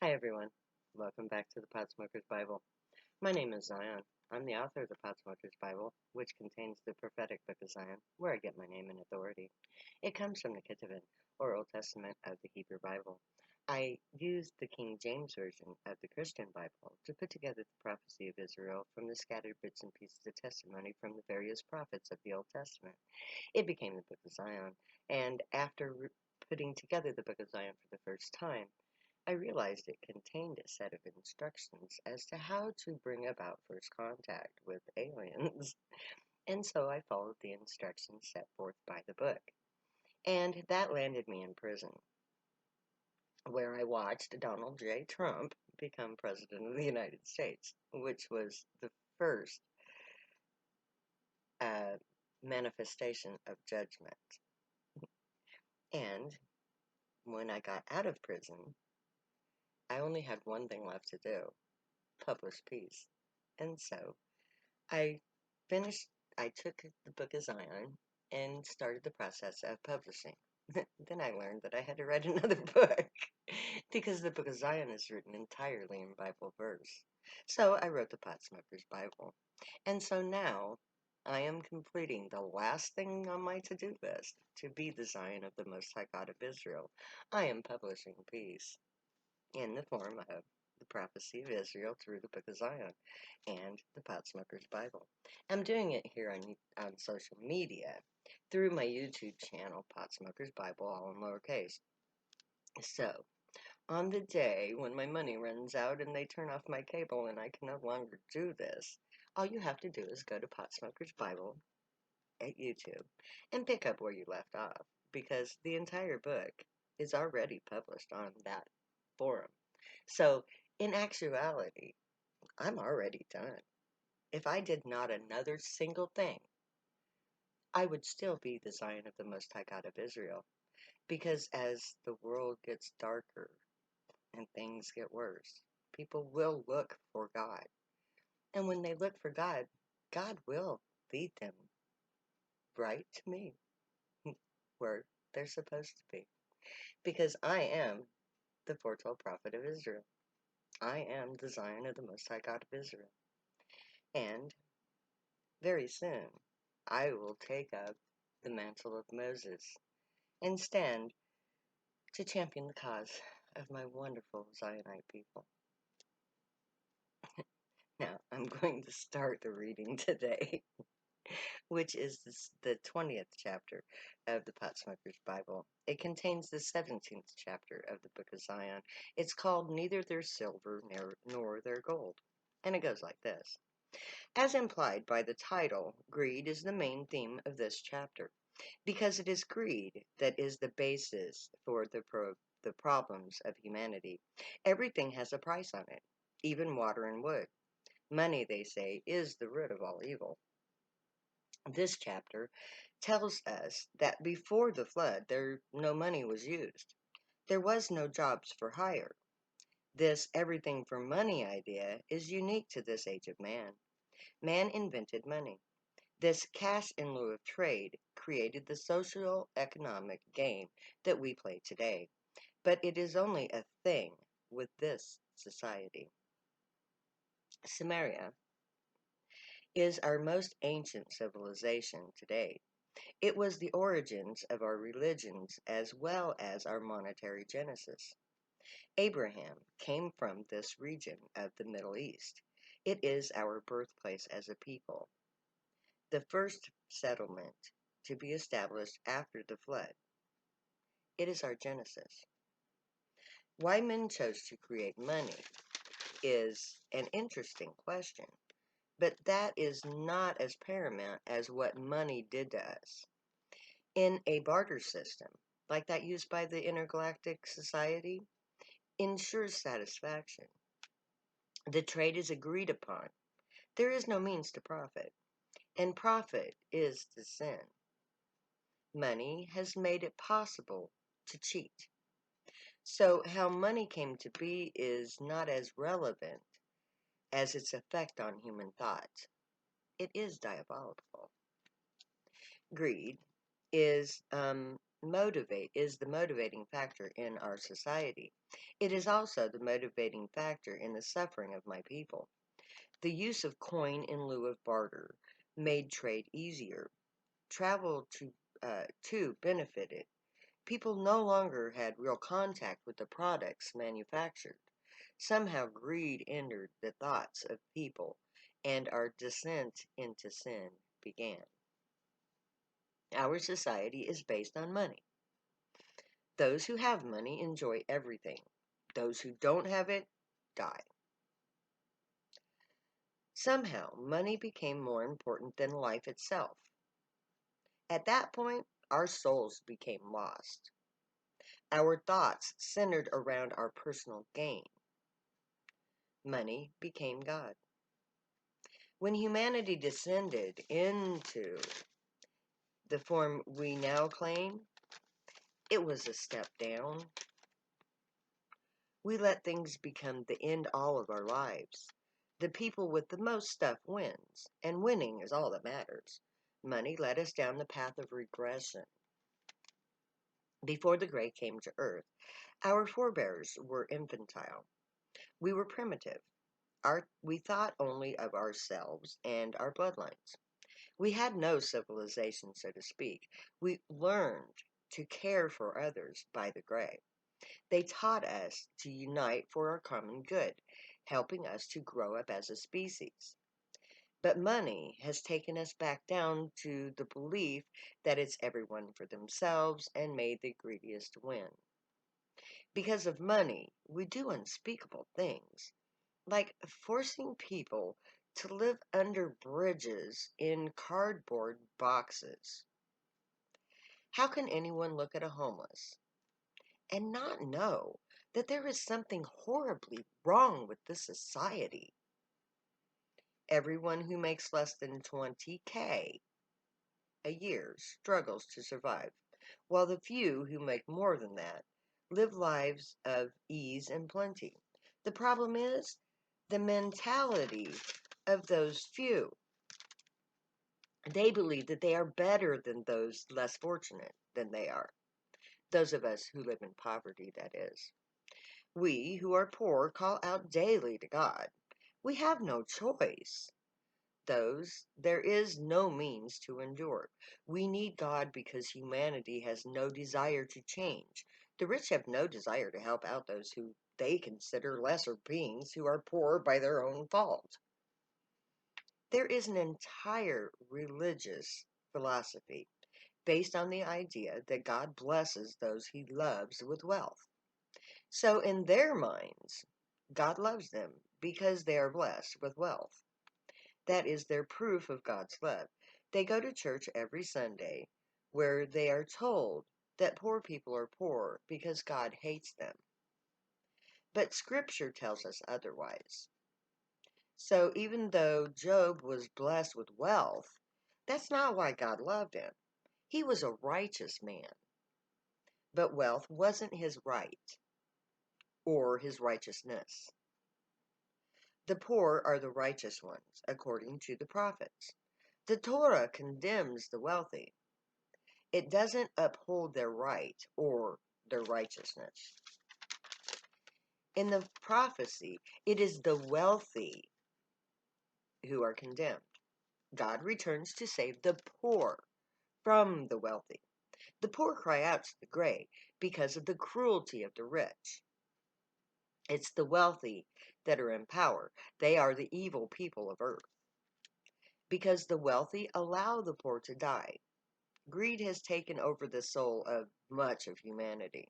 Hi everyone, welcome back to the Potsmoker's Bible. My name is Zion. I'm the author of the Potsmoker's Bible, which contains the prophetic book of Zion, where I get my name and authority. It comes from the Ketuvim, or Old Testament of the Hebrew Bible. I used the King James Version of the Christian Bible to put together the prophecy of Israel from the scattered bits and pieces of testimony from the various prophets of the Old Testament. It became the Book of Zion, and after putting together the Book of Zion for the first time, I realized it contained a set of instructions as to how to bring about first contact with aliens, and so I followed the instructions set forth by the book. And that landed me in prison, where I watched Donald J. Trump become President of the United States, which was the first uh, manifestation of judgment. And when I got out of prison, I only had one thing left to do: publish peace. And so I finished, I took the Book of Zion and started the process of publishing. Then I learned that I had to write another book because the Book of Zion is written entirely in Bible verse. So I wrote the Potsmoker's Bible. And so now I am completing the last thing on my to-do list to be the Zion of the Most High God of Israel. I am publishing peace in the form of the prophecy of Israel through the Book of Zion and the Potsmoker's Bible. I'm doing it here on social media through my YouTube channel, Potsmoker's Bible, all in lowercase. So, on the day when my money runs out and they turn off my cable and I can no longer do this, all you have to do is go to Potsmoker's Bible at YouTube and pick up where you left off, because the entire book is already published on that forum. So, in actuality, I'm already done. If I did not another single thing, I would still be the Zion of the Most High God of Israel. Because as the world gets darker and things get worse, people will look for God. And when they look for God, God will lead them right to me, where they're supposed to be. Because I am the foretold prophet of Israel. I am the Zion of the Most High God of Israel. And very soon, I will take up the mantle of Moses and stand to champion the cause of my wonderful Zionite people. Now, I'm going to start the reading today, which is the 20th chapter of the Potsmoker's Bible. It contains the 17th chapter of the Book of Zion. It's called Neither Their Silver Nor Their Gold. And it goes like this. As implied by the title, greed is the main theme of this chapter, because it is greed that is the basis for the problems of humanity. Everything has a price on it, even water and wood. Money, they say, is the root of all evil. This chapter tells us that before the flood, no money was used. There was no jobs for hire. This everything for money idea is unique to this age of man. Man invented money. This cash in lieu of trade created the social economic game that we play today, but it is only a thing with this society. Sumeria is our most ancient civilization today. It was the origins of our religions as well as our monetary genesis. Abraham came from this region of the Middle East. It is our birthplace as a people. The first settlement to be established after the flood. It is our genesis. Why men chose to create money is an interesting question, but that is not as paramount as what money did to us. In a barter system, like that used by the Intergalactic Society, ensures satisfaction. The trade is agreed upon. There is no means to profit, and profit is the sin. Money has made it possible to cheat. So, how money came to be is not as relevant as its effect on human thought. It is diabolical. Greed is is the motivating factor in our society. It is also the motivating factor in the suffering of my people. The use of coin in lieu of barter made trade easier. Travel too benefited. People no longer had real contact with the products manufactured. Somehow greed entered the thoughts of people, and our descent into sin began. Our society is based on money. Those who have money enjoy everything. Those who don't have it die. Somehow, money became more important than life itself. At that point, our souls became lost. Our thoughts centered around our personal gain. Money became God. When humanity descended into the form we now claim, it was a step down. We let things become the end all of our lives. The people with the most stuff wins, and winning is all that matters. Money led us down the path of regression. Before the gray came to earth, our forebears were infantile. We were primitive. We thought only of ourselves and our bloodlines. We had no civilization, so to speak. We learned to care for others by the gray. They taught us to unite for our common good, helping us to grow up as a species. But money has taken us back down to the belief that it's everyone for themselves and made the greediest win. Because of money, we do unspeakable things, like forcing people to live under bridges in cardboard boxes. How can anyone look at a homeless and not know that there is something horribly wrong with this society? Everyone who makes less than 20K a year struggles to survive, while the few who make more than that live lives of ease and plenty. The problem is the mentality of those few. They believe that they are better than those less fortunate than they are. Those of us who live in poverty, that is. We who are poor call out daily to God. We have no choice. There is no means to endure. We need God because humanity has no desire to change. The rich have no desire to help out those who they consider lesser beings who are poor by their own fault. There is an entire religious philosophy based on the idea that God blesses those he loves with wealth. So, in their minds, God loves them because they are blessed with wealth. That is their proof of God's love. They go to church every Sunday where they are told that poor people are poor because God hates them. But Scripture tells us otherwise. So even though Job was blessed with wealth, that's not why God loved him. He was a righteous man. But wealth wasn't his right or his righteousness. The poor are the righteous ones, according to the prophets. The Torah condemns the wealthy. It doesn't uphold their right or their righteousness. In the prophecy, it is the wealthy who are condemned. God returns to save the poor from the wealthy. The poor cry out to the gray because of the cruelty of the rich. It's the wealthy that are in power. They are the evil people of earth. Because the wealthy allow the poor to die. Greed has taken over the soul of much of humanity.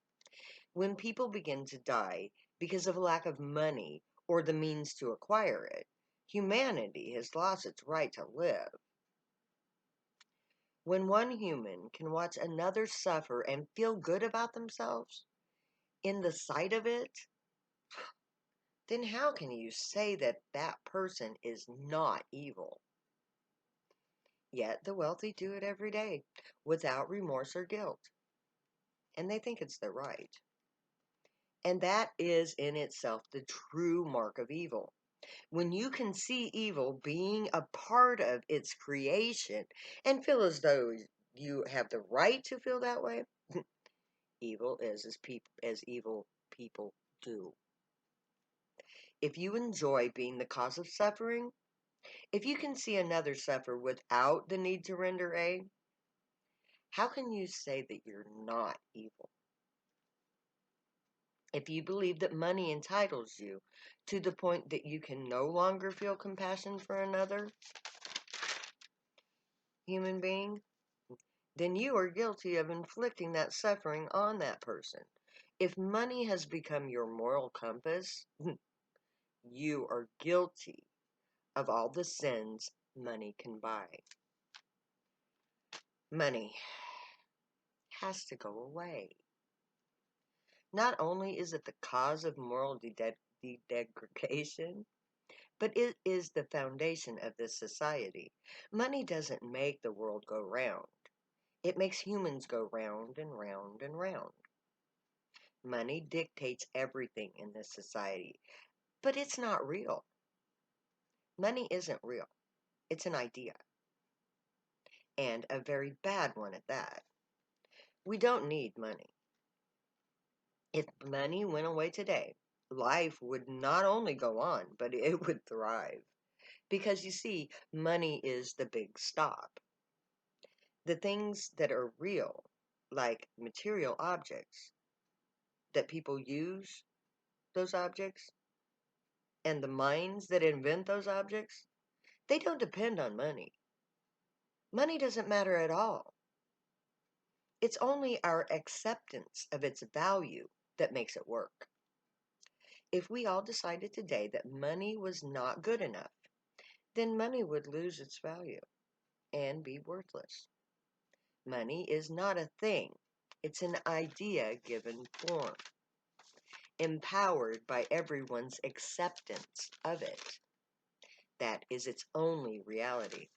When people begin to die because of a lack of money or the means to acquire it, humanity has lost its right to live. When one human can watch another suffer and feel good about themselves in the sight of it, then how can you say that that person is not evil? Yet the wealthy do it every day without remorse or guilt, and they think it's their right. And that is in itself the true mark of evil. When you can see evil being a part of its creation and feel as though you have the right to feel that way, evil is as evil people do. If you enjoy being the cause of suffering, if you can see another suffer without the need to render aid, how can you say that you're not evil? If you believe that money entitles you to the point that you can no longer feel compassion for another human being, then you are guilty of inflicting that suffering on that person. If money has become your moral compass, you are guilty of all the sins money can buy. Money has to go away. Not only is it the cause of moral degradation, but it is the foundation of this society. Money doesn't make the world go round. It makes humans go round and round and round. Money dictates everything in this society, but it's not real. Money isn't real. It's an idea, and a very bad one at that. We don't need money. If money went away today, life would not only go on, but it would thrive. Because you see, money is the big stop. The things that are real, like material objects, that people use those objects, and the minds that invent those objects, they don't depend on money. Money doesn't matter at all. It's only our acceptance of its value that makes it work. If we all decided today that money was not good enough, then money would lose its value and be worthless. Money is not a thing. It's an idea given form, empowered by everyone's acceptance of it. That is its only reality.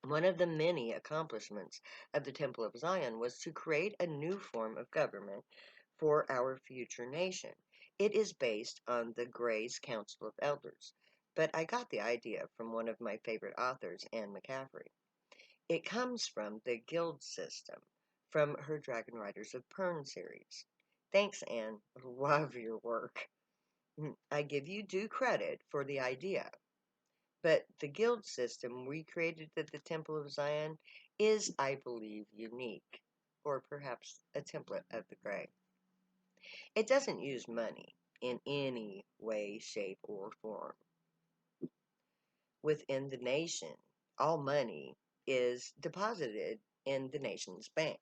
One of the many accomplishments of the Temple of Zion was to create a new form of government for our future nation. It is based on the Gray's Council of Elders, but I got the idea from one of my favorite authors, Anne McCaffrey. It comes from the guild system, from her Dragon Riders of Pern series. Thanks, Anne. Love your work. I give you due credit for the idea, but the guild system we created at the Temple of Zion is, I believe, unique, or perhaps a template of the Gray. It doesn't use money in any way, shape, or form. Within the nation, all money is deposited in the nation's bank.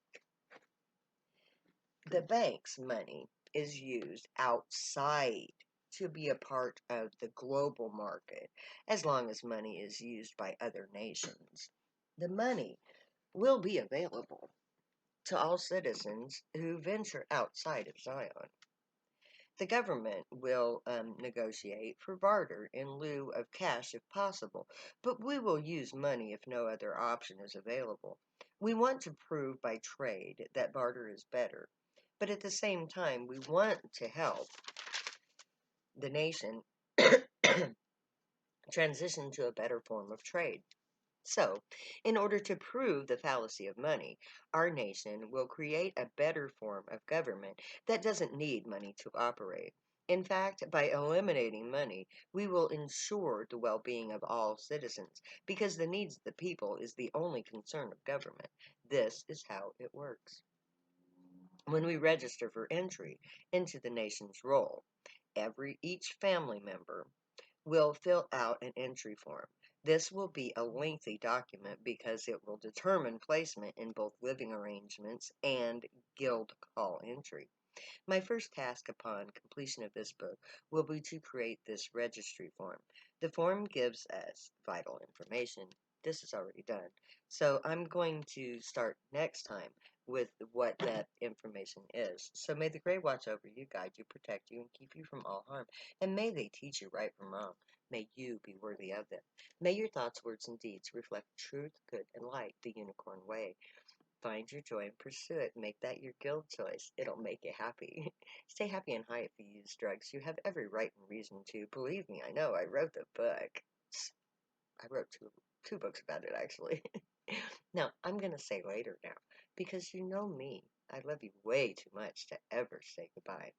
The bank's money is used outside to be a part of the global market as long as money is used by other nations. The money will be available to all citizens who venture outside of Zion. The government will negotiate for barter in lieu of cash if possible, but we will use money if no other option is available. We want to prove by trade that barter is better, but at the same time, we want to help the nation transition to a better form of trade. So, in order to prove the fallacy of money, our nation will create a better form of government that doesn't need money to operate. In fact, by eliminating money, we will ensure the well being of all citizens because the needs of the people is the only concern of government. This is how it works. When we register for entry into the nation's roll, each family member will fill out an entry form. This will be a lengthy document because it will determine placement in both living arrangements and guild call entry. My first task upon completion of this book will be to create this registry form. The form gives us vital information. This is already done. So I'm going to start next time with what that information is. So may the Gray watch over you, guide you, protect you, and keep you from all harm. And may they teach you right from wrong. May you be worthy of them. May your thoughts, words, and deeds reflect truth, good, and light, the unicorn way. Find your joy and pursue it. Make that your guild choice. It'll make you happy. Stay happy and high if you use drugs. You have every right and reason to. Believe me, I know. I wrote the book. I wrote two books about it, actually. Now, I'm going to say later now, because you know me. I love you way too much to ever say goodbye.